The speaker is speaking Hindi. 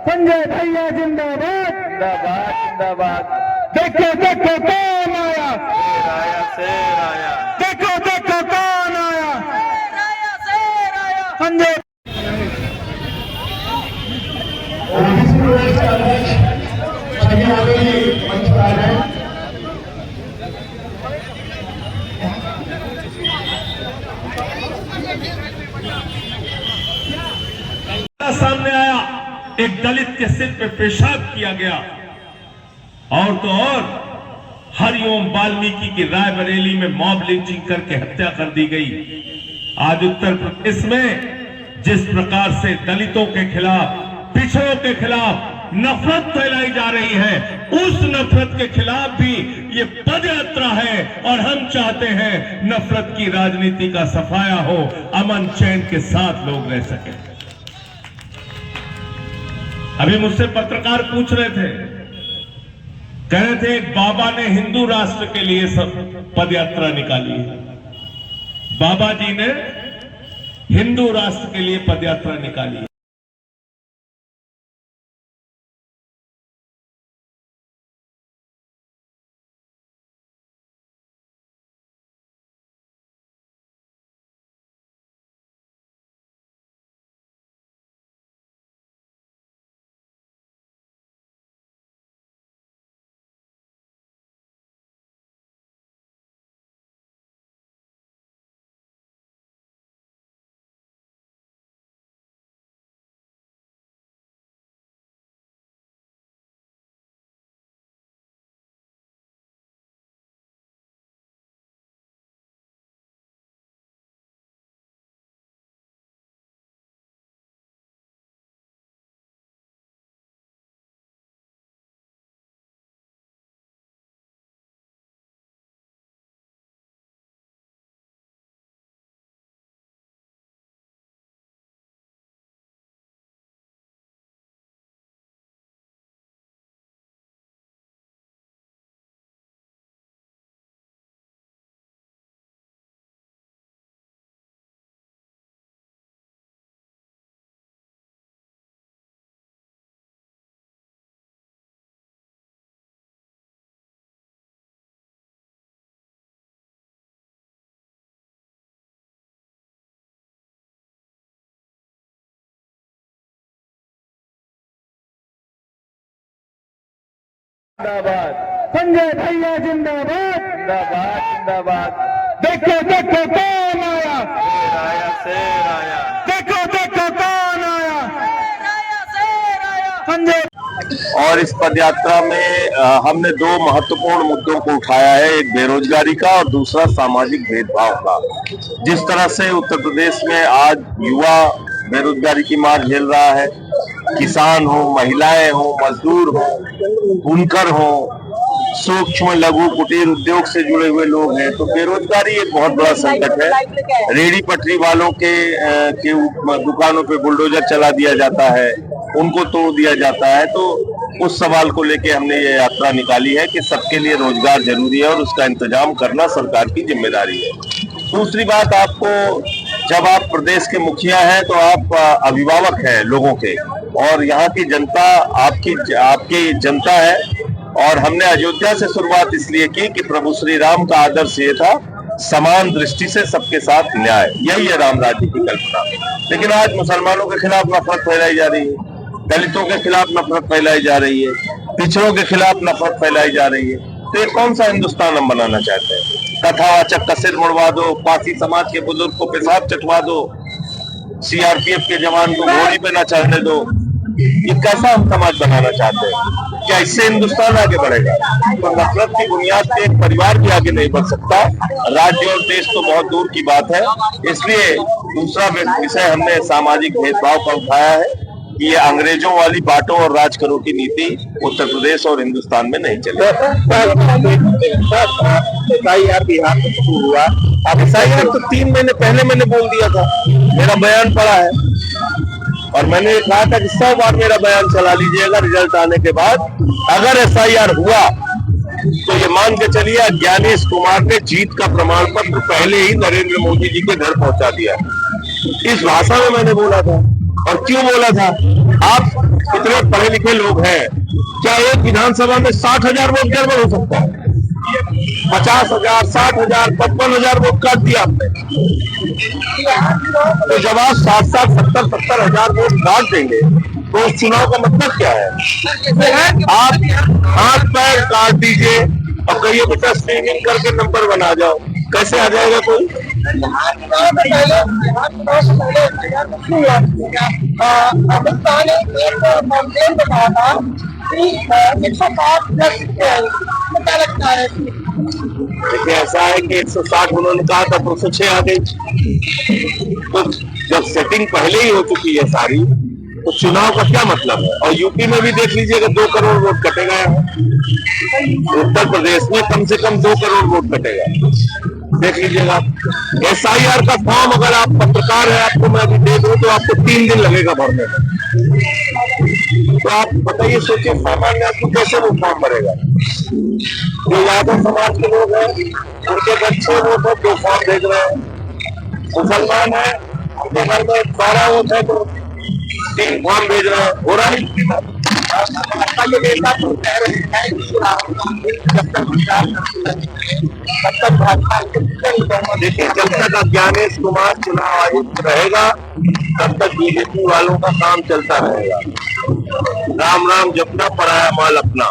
संजय भैया जिंदाबाद जिंदाबाद जिंदाबाद। देखो देखो कौन आया, शेर आया। देखो देखो कौन आया, संजय सामने आया, एक दलित के सिर पे पेशाब किया गया। और तो और हरिओम वाल्मीकि की रायबरेली में मॉब लिंचिंग करके हत्या कर दी गई। आज उत्तर प्रदेश में जिस प्रकार से दलितों के खिलाफ, पिछड़ों के खिलाफ नफरत फैलाई जा रही है, उस नफरत के खिलाफ भी ये पदयात्रा है। और हम चाहते हैं नफरत की राजनीति का सफाया हो, अमन चैन के साथ लोग रह सके। अभी मुझसे पत्रकार पूछ रहे थे, कह रहे थे एक बाबा ने हिंदू राष्ट्र के लिए सब पदयात्रा निकाली है। बाबा जी ने हिंदू राष्ट्र के लिए पदयात्रा निकाली है। जिंदाबाद संजय भैया जिंदाबाद जिंदाबाद जिंदाबाद। देखो देखो कौन आया, शेर आया। देखो देखो कौन आया, संजय। और इस पदयात्रा में हमने दो महत्वपूर्ण मुद्दों को उठाया है, एक बेरोजगारी का और दूसरा सामाजिक भेदभाव का। जिस तरह से उत्तर प्रदेश में आज युवा बेरोजगारी की मार झेल रहा है, किसान हो, महिलाएं हो, मजदूर हो, बुनकर हो, सूक्ष्म लघु कुटीर उद्योग से जुड़े हुए लोग हैं, तो बेरोजगारी एक बहुत बड़ा संकट है। रेहड़ी पटरी वालों के दुकानों पे बुलडोजर चला दिया जाता है, उनको तोड़ दिया जाता है। तो उस सवाल को लेके हमने ये यात्रा निकाली है कि सबके लिए रोजगार जरूरी है और उसका इंतजाम करना सरकार की जिम्मेदारी है। दूसरी बात, आपको जब आप प्रदेश के मुखिया हैं तो आप अभिभावक हैं लोगों के, और यहाँ की जनता आपकी जनता है। और हमने अयोध्या से शुरुआत इसलिए की कि प्रभु श्री राम का आदर्श ये था, समान दृष्टि से सबके साथ न्याय, यही है राम राज्य की कल्पना। लेकिन आज मुसलमानों के खिलाफ नफरत फैलाई जा रही है, दलितों के खिलाफ नफरत फैलाई जा रही है, पिछड़ों के खिलाफ नफरत फैलाई जा रही है। तो ये कौन सा हिंदुस्तान हम बनाना चाहते हैं? कथावाचक का सिर मुड़वा दो, पासी समाज के बुजुर्ग को पेशाब चटवा दो, सीआरपीएफ के जवान को घोड़ी पे न चढ़ने दो, ये कैसा हम समाज बनाना चाहते हैं? क्या इससे हिंदुस्तान आगे बढ़ेगा? तो नफरत की बुनियाद पे एक परिवार भी आगे नहीं बढ़ सकता, राज्य और देश तो बहुत दूर की बात है। इसलिए दूसरा विषय हमने सामाजिक भेदभाव पर उठाया है कि ये अंग्रेजों वाली बांटो और राज करो की नीति उत्तर प्रदेश और हिंदुस्तान में नहीं चलेगी। एफआईआर बिहार में शुरू हुआ, अब एफआईआर तो 3 महीने पहले मैंने बोल दिया था, मेरा बयान पड़ा है और मैंने कहा था कि 100 बार मेरा बयान चला लीजिएगा। रिजल्ट आने के बाद अगर एफआईआर हुआ तो ये मान के चलिए ज्ञानेश कुमार ने जीत का प्रमाण पत्र पहले ही नरेंद्र मोदी जी के घर पहुंचा दिया। इस भाषा में मैंने बोला था। और क्यों बोला था? आप इतने पढ़े लिखे लोग हैं, क्या एक विधानसभा में 60,000 वोट गड़बड़ हो सकता है? 50,000, 60,000, 55,000 वोट काट दिया आपने। तो जब आप 60,000, 70,000 वोट काट देंगे तो उस चुनाव का मतलब क्या है? आप हाथ पैर काट दीजिए और कहिए बेटा स्ट्रीमिंग करके नंबर बना जाओ, कैसे आ जाएगा कोई? देखिए ऐसा है कि 160 उन्होंने कहा था तो 106 आ गई। तो जब सेटिंग पहले ही हो चुकी है सारी, तो चुनाव का क्या मतलब है? और यूपी में भी देख लीजिएगा 2 करोड़ वोट कटेगा। उत्तर प्रदेश में कम से कम 2 करोड़ वोट कटेगा, देख लीजिएगा। SIR का फॉर्म अगर आप पत्रकार है, आपको मैं अभी दे दूं तो आपको 3 दिन लगेगा भरने में। तो आप बताइए, सोचिए सामान्य आदमी कैसे वो फॉर्म भरेगा? जो यादव समाज के लोग हैं उनके बच्चे वोट है, 2 फॉर्म भेज रहे हैं। मुसलमान है उनके घर में 12 वोट है तो 3 फॉर्म भेज रहे हैं। हो रहा है देखिए, जब तक ज्ञानेश कुमार चुनाव आयुक्त रहेगा तब तक बीजेपी वालों का काम चलता रहेगा। राम राम जपना, पराया माल अपना।